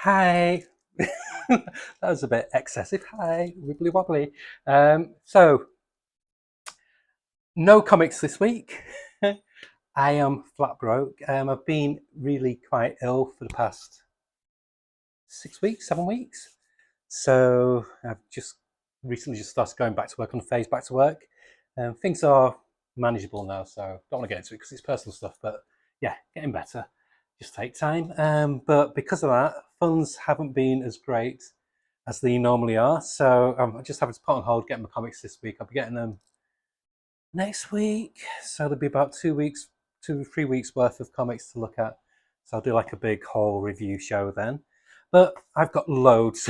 Hi. That was a bit excessive. Hi, wibbly wobbly. So, no comics this week. I am flat broke. I've been really quite ill for the past 6 weeks, 7 weeks. So I've just recently just started going back to work on the phase back to work. Things are manageable now, so don't want to get into it because it's personal stuff. But yeah, getting better. Just take time. But because of that, funds haven't been as great as they normally are. So I'm just having to put on hold getting my comics this week. I'll be getting them next week. So there'll be about 2 weeks, 2 3 weeks worth of comics to look at. So I'll do like a big whole review show then. But I've got loads.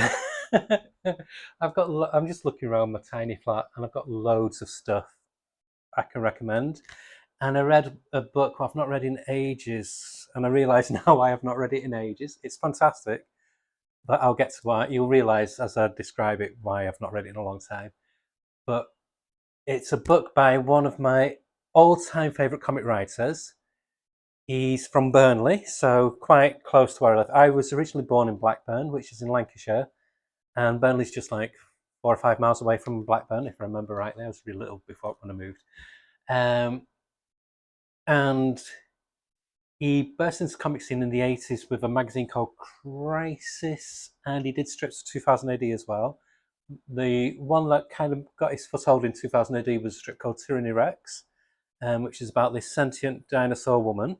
I'm just looking around my tiny flat and I've got loads of stuff I can recommend. And I read a book I've not read in ages, and I realise now I have not read it in ages. It's fantastic, but I'll get to why. You'll realise as I describe it why I've not read it in a long time. But it's a book by one of my all-time favourite comic writers. He's from Burnley, so quite close to where I live. I was originally born in Blackburn, which is in Lancashire, and Burnley's just like 4 or 5 miles away from Blackburn, if I remember rightly. I was really little before when I moved. Um, and he burst into the comic scene in the 80s with a magazine called Crisis, and he did strips of 2000 AD as well. The one that kind of got his foothold in 2000 AD was a strip called Tyranny Rex, which is about this sentient dinosaur woman.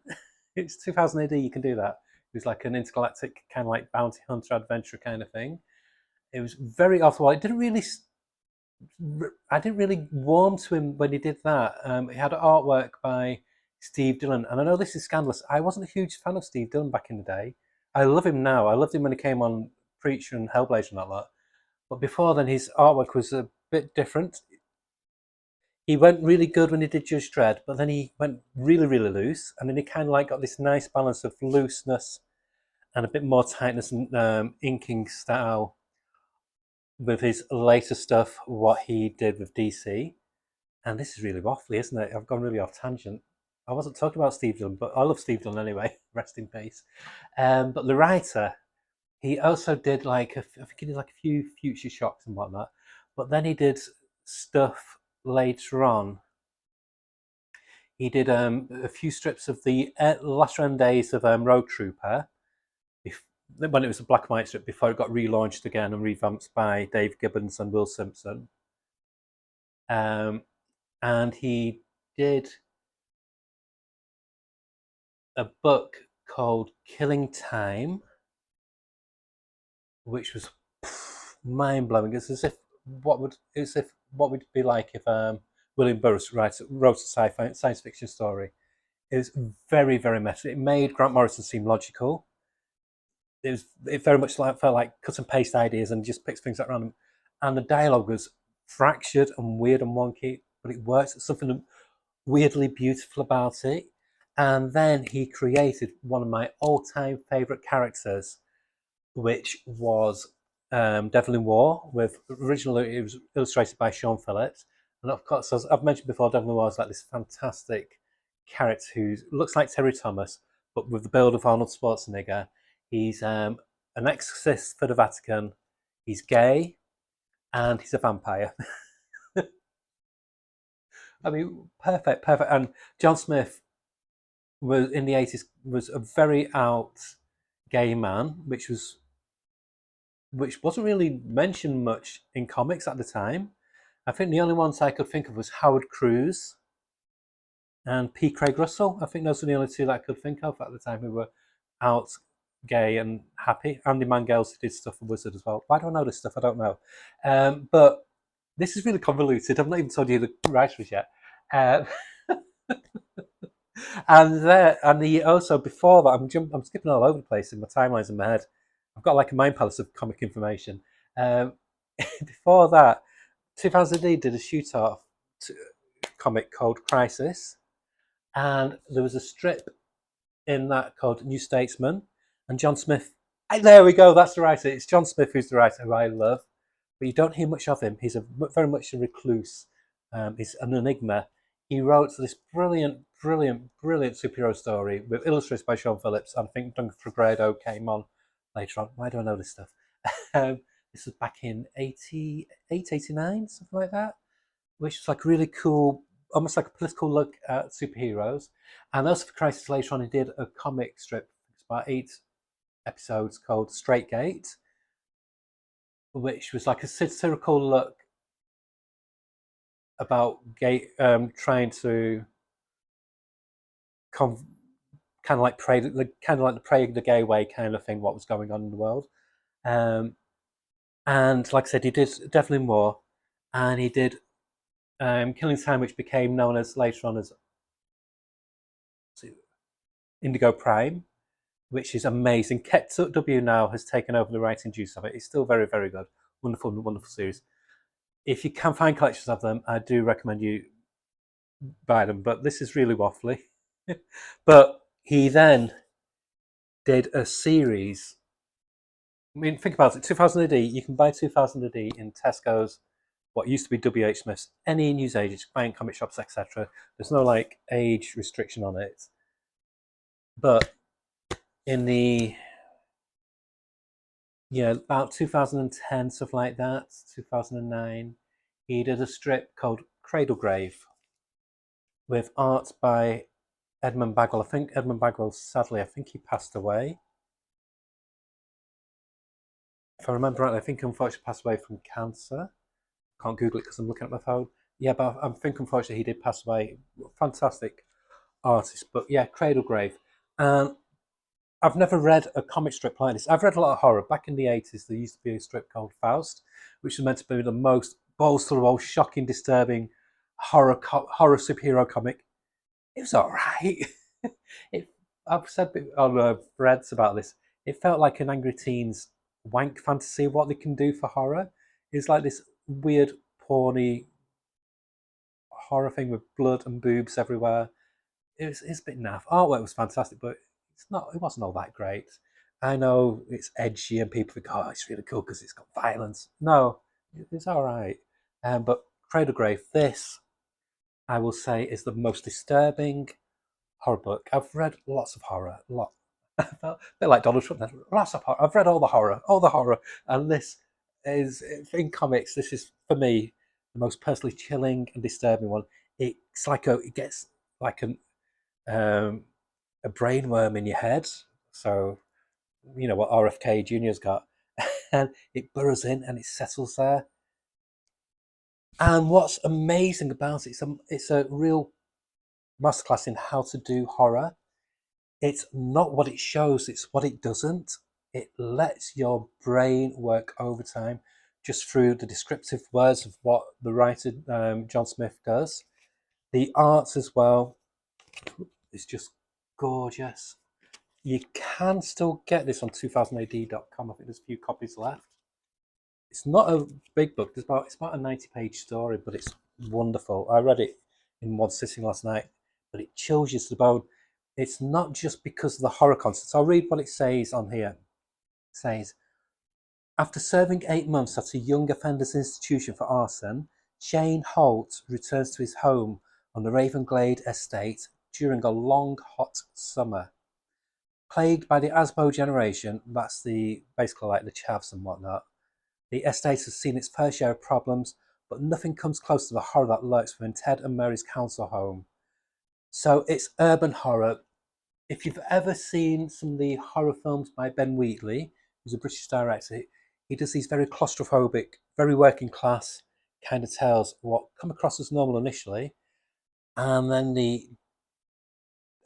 It's 2000 AD, you can do that. It was like an intergalactic kind of like bounty hunter adventure kind of thing. It was very off the wall. I didn't really warm to him when he did that. He had artwork by Steve Dillon, and I know this is scandalous. I wasn't a huge fan of Steve Dillon back in the day. I love him now. I loved him when he came on Preacher and Hellblazer and that lot. But before then, his artwork was a bit different. He went really good when he did Judge Dredd, but then he went really, really loose, and then he kind of like got this nice balance of looseness and a bit more tightness and inking style with his later stuff, what he did with DC. And this is really waffly, isn't it? I've gone really off tangent. I wasn't talking about Steve Dillon, but I love Steve Dillon anyway. Rest in peace. But the writer, he also did like I think he did like a few Future Shocks and whatnot. But then he did stuff later on. He did a few strips of the last run days of Road Trooper when it was a black and white strip before it got relaunched again and revamped by Dave Gibbons and Will Simpson. Um, and he did a book called Killing Time, which was mind blowing. It's as if what would it be like if William Burroughs wrote a sci-fi science fiction story. It was very very messy. It made Grant Morrison seem logical. It very much felt like cut and paste ideas and just picks things at random. And the dialogue was fractured and weird and wonky, but it works. There's something weirdly beautiful about it. And then he created one of my all-time favorite characters, which was Devil in War. With originally it was illustrated by Sean Phillips, and of course, as I've mentioned before, Devil in War is like this fantastic character who looks like Terry Thomas, but with the build of Arnold Schwarzenegger. He's an exorcist for the Vatican. He's gay, and he's a vampire. I mean, perfect, perfect. And John Smith was in the 80s was a very out gay man, which wasn't really mentioned much in comics at the time. I think the only ones I could think of was Howard Cruz and P. Craig Russell. I think those were the only two that I could think of at the time who were out gay and happy. Andy Mangels did stuff for Wizard as well. Why do I know this stuff? I don't know. But this is really convoluted. I've not even told you the writers yet. Um, and he also before that, I'm skipping all over the place in my timelines in my head. I've got like a mind palace of comic information. Um, before that, 2000 AD did a shoot off comic called Crisis, and there was a strip in that called New Statesman, and John Smith. There we go. That's the writer. It's John Smith who's the writer who I love, but you don't hear much of him. He's very much a recluse. He's an enigma. He wrote this brilliant, brilliant, brilliant superhero story with illustrations by Sean Phillips. And I think Duncan Fegredo came on later on. Why do I know this stuff? This was back in 88, 89, something like that, which is like really cool, almost like a political look at superheroes. And also for Crisis later on, he did a comic strip. It's about 8 episodes called Straight Gate, which was like a satirical look about gay, trying to kind of like pray, kind of like the pray the gay way kind of thing. What was going on in the world, um, and like I said, he did definitely more, and he did Killing Time, which became known as later on as Indigo Prime, which is amazing. Ketsup W now has taken over the writing juice of it. It's still very, very good. Wonderful, wonderful series. If you can find collections of them, I do recommend you buy them. But this is really waffly. But he then did a series. I mean, think about it. 2000 AD, you can buy 2000 AD in Tesco's, what used to be WH Smith's, any newsagents, buying comic shops, etc. There's no like age restriction on it. But in the about 2010, stuff like that, 2009, he did a strip called Cradlegrave with art by Edmund Bagwell. I think Edmund Bagwell, sadly, I think he passed away. If I remember rightly, I think he unfortunately passed away from cancer. Can't Google it because I'm looking at my phone. Yeah, but I think unfortunately he did pass away. Fantastic artist. But yeah, Cradlegrave. And I've never read a comic strip like this. I've read a lot of horror. Back in the 80s, there used to be a strip called Faust, which was meant to be the most balls to the wall, shocking, disturbing horror superhero comic. It was all right. it, I've said on threads about this. It felt like an angry teens wank fantasy of what they can do for horror. It's like this weird, porny horror thing with blood and boobs everywhere. It's a bit naff. Artwork was fantastic, but it wasn't all that great. I know it's edgy and people think, oh, it's really cool because it's got violence. No, it's all right. But Cradlegrave, this I will say is the most disturbing horror book. I've read lots of horror, a lot. I felt a bit like Donald Trump. Lots of horror. I've read all the horror, and this is in comics. This is for me the most personally chilling and disturbing one. It gets like um, a brainworm in your head. So you know what RFK Jr.'s got, and it burrows in and it settles there. And what's amazing about it, it's a real masterclass in how to do horror. It's not what it shows, it's what it doesn't. It lets your brain work overtime just through the descriptive words of what the writer John Smith does. The arts as well is just gorgeous. You can still get this on 2000ad.com. I think there's a few copies left. It's not a big book. It's about a 90-page story, but it's wonderful. I read it in one sitting last night, but it chills you to the bone. It's not just because of the horror concepts. I'll read what it says on here. It says, after serving 8 months at a young offenders institution for arson, Shane Holt returns to his home on the Ravenglade estate during a long, hot summer. Plagued by the Asbo generation, that's basically like the chavs and whatnot, the estate has seen its fair share of problems, but nothing comes close to the horror that lurks within Ted and Mary's council home. So it's urban horror. If you've ever seen some of the horror films by Ben Wheatley, who's a British director, he does these very claustrophobic, very working class kind of tales, what come across as normal initially, and then they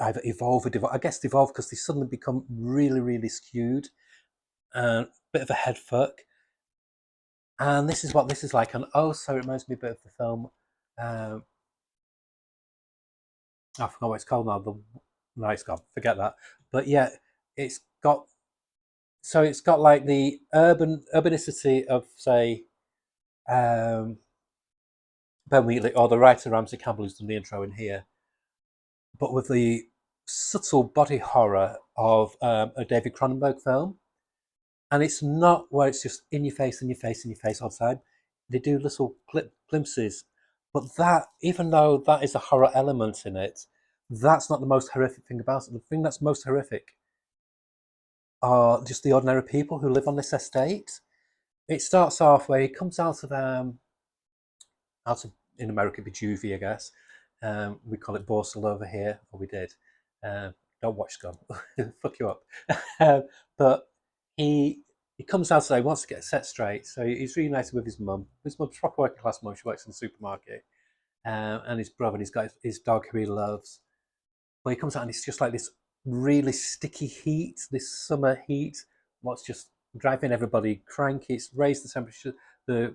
either evolve or devolve. I guess devolve because they suddenly become really, really skewed and a bit of a head fuck. And this is what this is like. And also, it reminds me a bit of the film. Um, I forgot what it's called now. No, it's gone. Forget that. But yeah, it's got it's got like the urbanicity of say um, Ben Wheatley or the writer Ramsey Campbell who's done the intro in here, but with the subtle body horror of a David Cronenberg film. And it's not where it's just in your face, in your face, in your face all the time. They do little glimpses. But that, even though that is a horror element in it, that's not the most horrific thing about it. The thing that's most horrific are just the ordinary people who live on this estate. It starts off where he comes out of in America, it'd be juvie, I guess. We call it Borsal over here, or we did. Um, don't watch Scum, fuck you up. Um, but he he comes out today, he wants to get set straight, so he's reunited with his mum. His mum's a proper working class mum. She works in the supermarket, and his brother. And he's got his dog who he loves. But he comes out and it's just like this really sticky heat, this summer heat. What's just driving everybody cranky. It's raised the temperature, the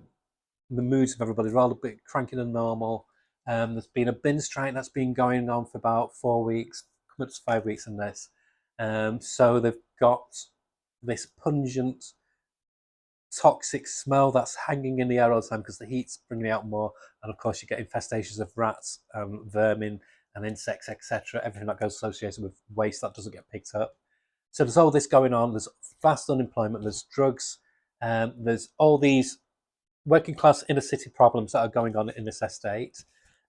the moods of everybody rather a bit cranky than normal. There's been a bin strike that's been going on for about 4 weeks, coming up to 5 weeks in this. So they've got this pungent, toxic smell that's hanging in the air all the time because the heat's bringing it out more. And of course, you get infestations of rats, vermin, and insects, etc. Everything that goes associated with waste that doesn't get picked up. So there's all this going on. There's vast unemployment. There's drugs. There's all these working class inner city problems that are going on in this estate.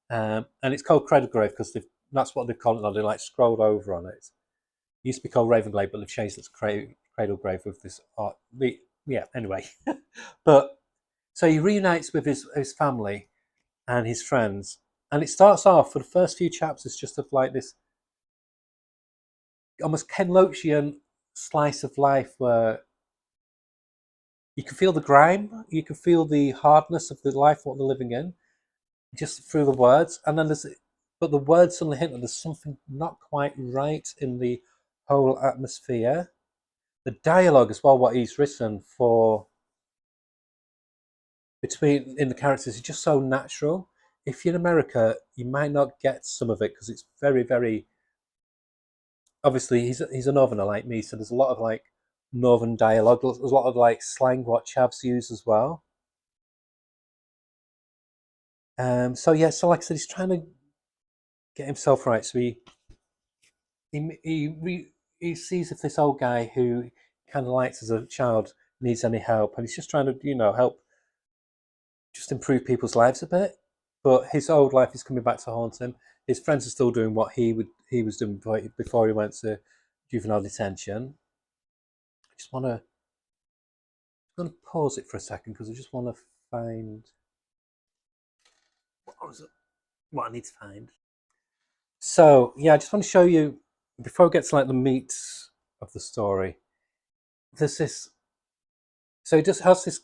And it's called Cradlegrave because that's what they've called it. They like scrolled over on it. It used to be called Ravenglade, but they've changed it to Cradlegrave with this art. Yeah, anyway. But so he reunites with his family and his friends. And it starts off for the first few chapters just of like this almost Ken Loachian slice of life where you can feel the grime, you can feel the hardness of the life, what they're living in, just through the words. And then but the words suddenly hint that there's something not quite right in the whole atmosphere. The dialogue as well, what he's written for between in the characters is just so natural. If you're in America, you might not get some of it because it's very, very obviously he's a northerner like me, so there's a lot of like northern dialogue. There's a lot of like slang what chavs use as well. So yeah, so like I said, he's trying to get himself right. So he sees if this old guy who kind of likes as a child needs any help, and he's just trying to help just improve people's lives a bit. But his old life is coming back to haunt him. His friends are still doing what he was doing before he went to juvenile detention. I just want to I'm going to pause it for a second because I just want to find what was it, what I need to find. So yeah, I just want to show you before we get to like the meat of the story. There's this. So he just has this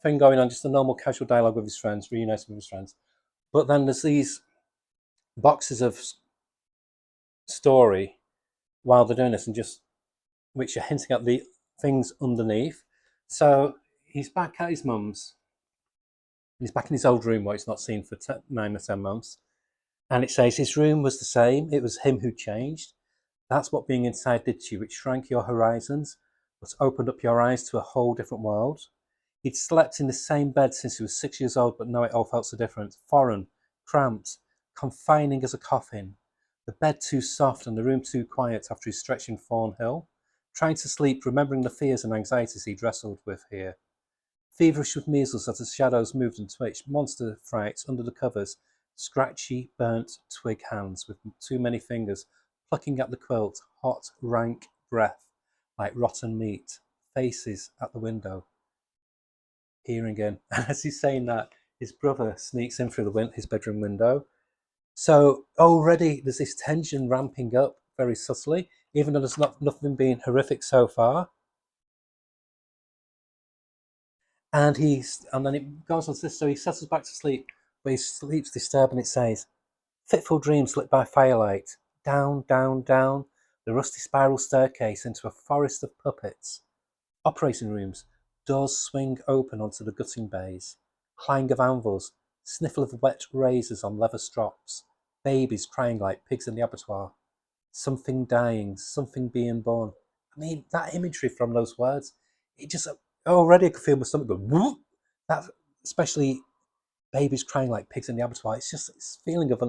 thing going on, just a normal casual dialogue with his friends, reuniting with his friends. But then there's these boxes of story while they're doing this, and just which are hinting at the things underneath. So he's back at his mum's. And he's back in his old room where he's not seen for 9 or 10 months. And it says his room was the same. It was him who changed. That's what being inside did to you. It shrank your horizons, but opened up your eyes to a whole different world. He'd slept in the same bed since he was 6 years old, but now it all felt so different. Foreign, cramped, confining as a coffin. The bed too soft and the room too quiet after his stretch in Thornhill. Trying to sleep, remembering the fears and anxieties he'd wrestled with here. Feverish with measles as the shadows moved and twitched, monster frights under the covers, scratchy, burnt twig hands with too many fingers, plucking at the quilt, hot, rank breath like rotten meat, faces at the window, peering in. And as he's saying that, his brother sneaks in through his bedroom window. So already there's this tension ramping up very subtly, even though there's nothing being horrific so far. And then it goes on to this. So he settles back to sleep, but his sleep's disturbed, and it says, "Fitful dreams lit by firelight, down, down, down, the rusty spiral staircase into a forest of puppets. Operating rooms, doors swing open onto the gutting bays, clang of anvils, sniffle of wet razors on leather strops, babies crying like pigs in the abattoir, something dying, something being born." I mean, that imagery from those words, it just already I could feel my stomach go whoop. That especially babies crying like pigs in the abattoir. It's just this feeling of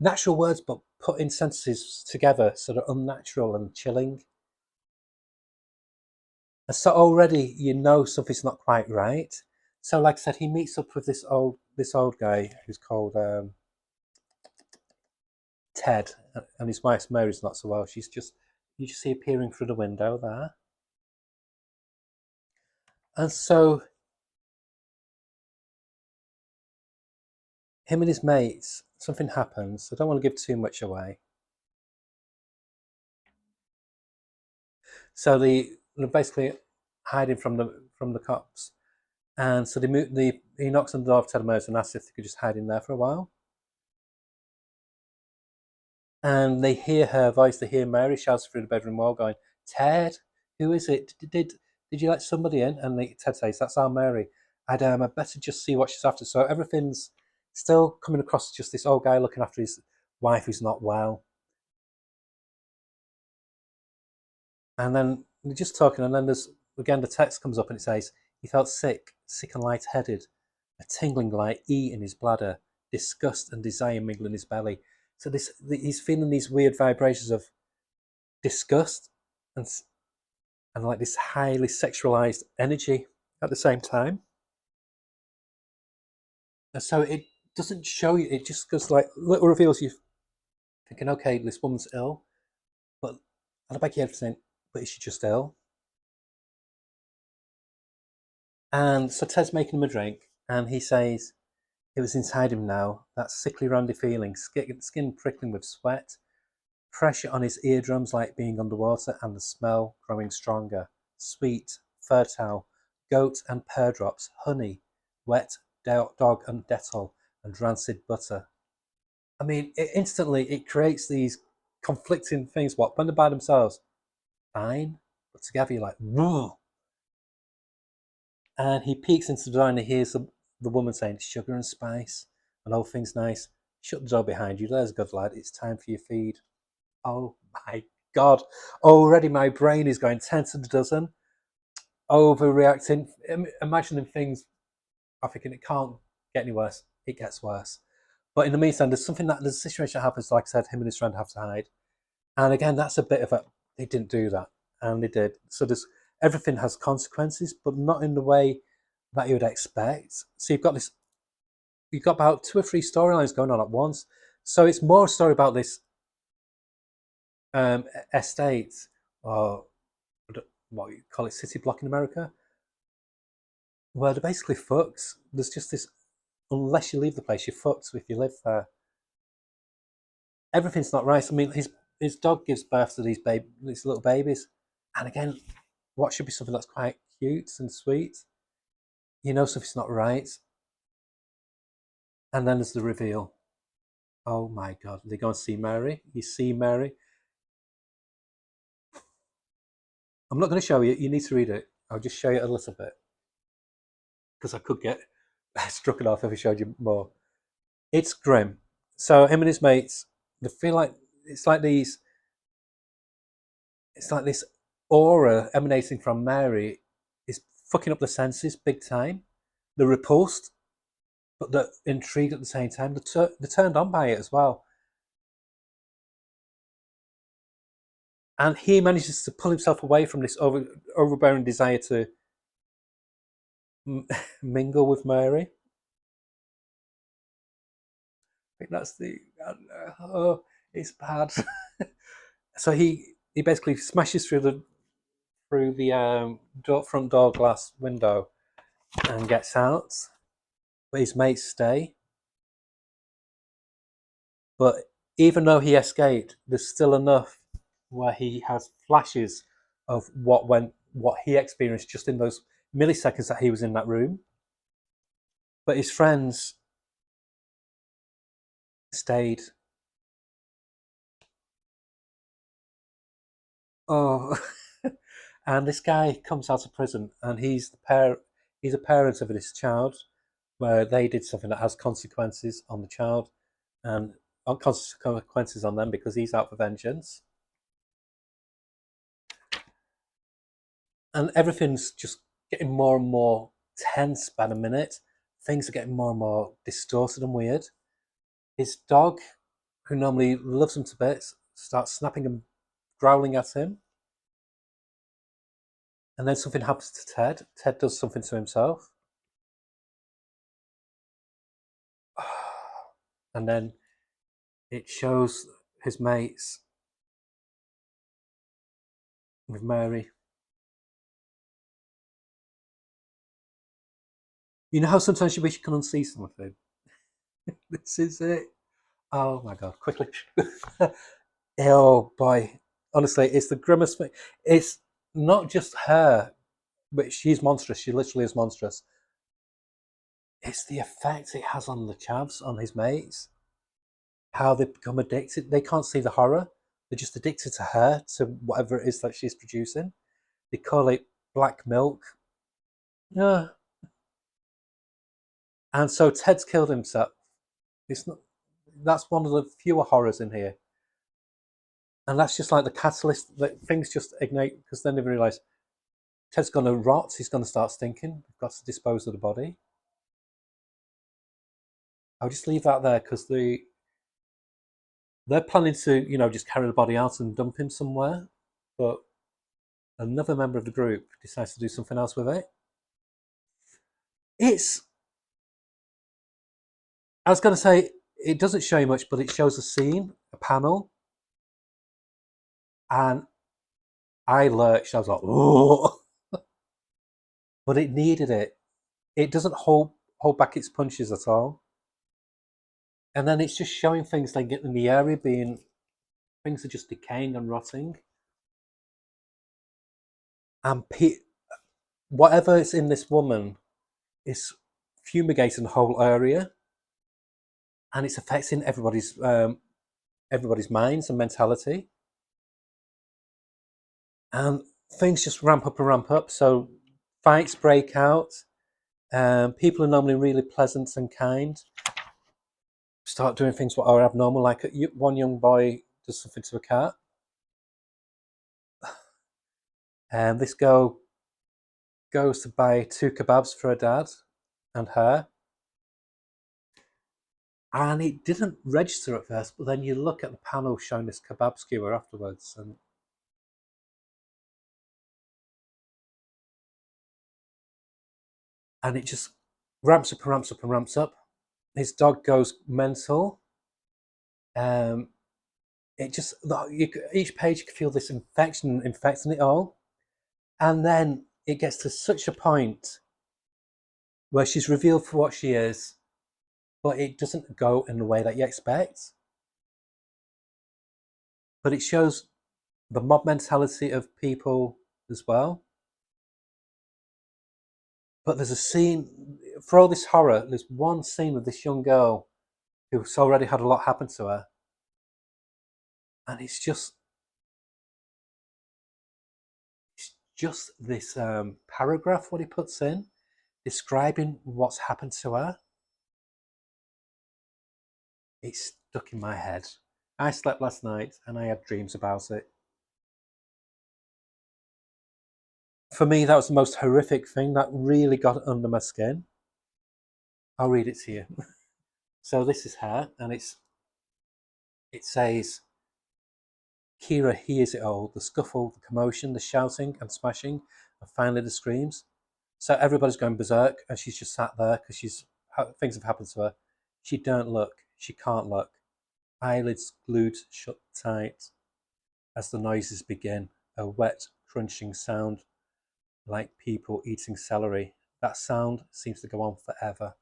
natural words, but put in sentences together, sort of unnatural and chilling. And so already you know something's not quite right. So, like I said, he meets up with this old guy who's called Ted, and his wife Mary's not so well. She's just you just see her peering through the window there. And so him and his mates, something happens. I don't want to give too much away. So they're basically hiding from the cops, and so he knocks on the door of Ted and Mose and asks if they could just hide in there for a while. And they hear her voice. They hear Mary shouts through the bedroom wall, going, "Ted, who is it? Did you let somebody in?" And Ted says, "That's our Mary. I better just see what she's after." So everything's still coming across as just this old guy looking after his wife who's not well. And then we're just talking, and then there's again the text comes up and it says he felt sick and lightheaded, a tingling like E in his bladder, disgust and desire mingle in his belly. So he's feeling these weird vibrations of disgust and like this highly sexualized energy at the same time. And so it doesn't show you; it just goes like little reveals you thinking, okay, this woman's ill, but at the back of your head saying, but is she just ill? And so Ted's making him a drink, and he says it was inside him now, that sickly randy feeling, skin prickling with sweat, pressure on his eardrums like being underwater, and the smell growing stronger. Sweet, fertile, goat and pear drops, honey, wet dog and Dettol, and rancid butter. I mean, instantly it creates these conflicting things. What, when they're by themselves, fine, but together you're like, whoa. And he peeks into the door and he hears the woman saying, "Sugar and spice, and all things nice. Shut the door behind you. There's a good lad. It's time for your feed." Oh my God. Already my brain is going 10 to the dozen, overreacting, imagining things. I'm thinking it can't get any worse. It gets worse. But in the meantime, there's a situation that happens, like I said, him and his friend have to hide. And again, that's a bit of a, they didn't do that. And they did. So everything has consequences, but not in the way that you would expect. So you've got about two or three storylines going on at once. So it's more a story about this estate, or what you call it, city block in America, where they're basically fucks. There's just this, unless you leave the place, you're fucked if you live there. Everything's not right. I mean, his dog gives birth to these little babies, and again, what should be something that's quite cute and sweet, something's not right, and then there's the reveal. Oh my God! They go and see Mary. You see Mary. I'm not going to show you. You need to read it. I'll just show you a little bit because I could get struck off if I showed you more. It's grim. So him and his mates, they feel like it's like these. It's like this aura emanating from Mary is fucking up the senses big time. They're repulsed, but they're intrigued at the same time. They're turned on by it as well. And he manages to pull himself away from this overbearing desire to mingle with Mary. I think that's the. Oh, it's bad. So he basically smashes through the front door glass window and gets out. But his mates stay. But even though he escaped, there's still enough where he has flashes of what he experienced just in those milliseconds that he was in that room. But his friends stayed. Oh, and this guy comes out of prison, and he's a parent of this child, where they did something that has consequences on the child, and consequences on them because he's out for vengeance, and everything's just getting more and more tense by the minute. Things are getting more and more distorted and weird. His dog, who normally loves him to bits, starts snapping and growling at him. And then something happens to Ted. Ted does something to himself. And then it shows his mates with Mary. You know how sometimes you wish you can unsee something? This is it. Oh my god, quickly. Oh boy. Honestly, it's the grimmest thing. It's not just her, but she's monstrous. She literally is monstrous. It's the effect it has on the chavs, on his mates, how they become addicted. They can't see the horror. They're just addicted to her, to whatever it is that she's producing. They call it black milk. Yeah. And so Ted's killed himself. It's not. That's one of the fewer horrors in here, and that's just like the catalyst that things just ignite because then they realise Ted's going to rot. He's going to start stinking. We've got to dispose of the body. I'll just leave that there because they're planning to, just carry the body out and dump him somewhere, but another member of the group decides to do something else with it. It's. I was going to say it doesn't show you much, but it shows a scene, a panel, and I lurched. I was like, oh, but it needed it. It doesn't hold back its punches at all. And then it's just showing things like in the area being things are just decaying and rotting, and whatever is in this woman is fumigating the whole area, and it's affecting everybody's minds and mentality, and things just ramp up and ramp up. So fights break out. People are normally really pleasant and kind start doing things that are abnormal, like one young boy does something to a cat, and this girl goes to buy 2 kebabs for her dad and her, and it didn't register at first, but then you look at the panel showing this kebab skewer afterwards, and it just ramps up and ramps up and ramps up. His dog goes mental. Um, it just each page you can feel this infection infecting it all, and then it gets to such a point where she's revealed for what she is, but it doesn't go in the way that you expect. But it shows the mob mentality of people as well. But there's a scene for all this horror. There's one scene with this young girl who's already had a lot happen to her, and it's just this paragraph what he puts in describing what's happened to her. It's stuck in my head. I slept last night and I had dreams about it. For me, that was the most horrific thing that really got under my skin. I'll read it to you. So this is her, and it says, Kira hears it all, the scuffle, the commotion, the shouting and smashing, and finally the screams. So everybody's going berserk, and she's just sat there because things have happened to her. She don't look. She can't look. Eyelids glued shut tight as the noises begin. A wet, crunching sound like people eating celery. That sound seems to go on forever.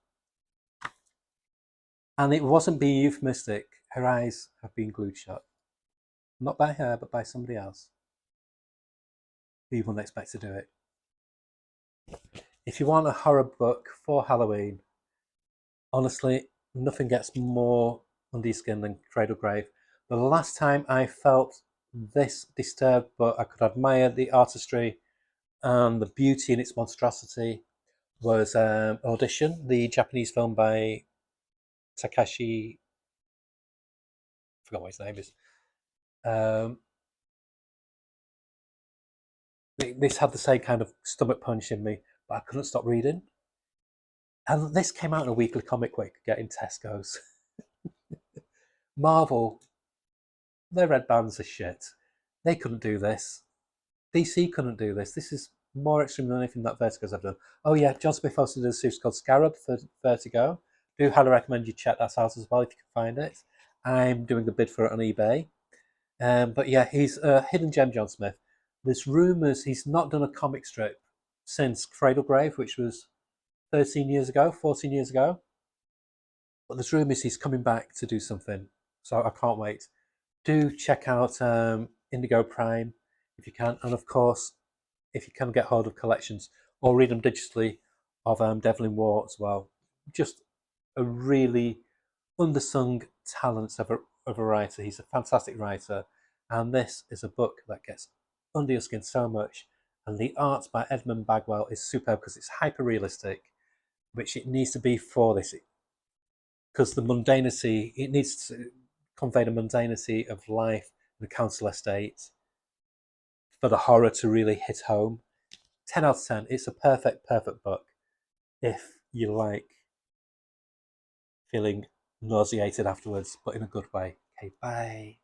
And it wasn't being euphemistic. Her eyes have been glued shut. Not by her, but by somebody else who you wouldn't expect to do it. If you want a horror book for Halloween, honestly, nothing gets more under your skin than Cradlegrave. The last time I felt this disturbed, but I could admire the artistry and the beauty in its monstrosity, was Audition, the Japanese film by Takashi. I forgot what his name is. Um, this had the same kind of stomach punch in me, but I couldn't stop reading. And this came out in a weekly comic we could get in Tesco's. Marvel, their red bands are shit. They couldn't do this. DC couldn't do this. This is more extreme than anything that Vertigo's ever done. Oh yeah, John Smith also did a series called Scarab for Vertigo. Do highly recommend you check that out as well if you can find it. I'm doing a bid for it on eBay. But yeah, he's a hidden gem, John Smith. There's rumours he's not done a comic strip since Cradlegrave, which was 13 years ago, 14 years ago. But there's rumours he's coming back to do something, so I can't wait. Do check out Indigo Prime if you can, and of course, if you can get hold of collections or read them digitally of Devlin War as well. Just a really undersung talent of a writer. He's a fantastic writer, and this is a book that gets under your skin so much. And the art by Edmund Bagwell is superb because it's hyper realistic, which it needs to be for this. Because the mundanity, it needs to convey the mundanity of life in the council estate for the horror to really hit home. 10 out of 10. It's a perfect book if you like feeling nauseated afterwards, but in a good way. Okay, bye.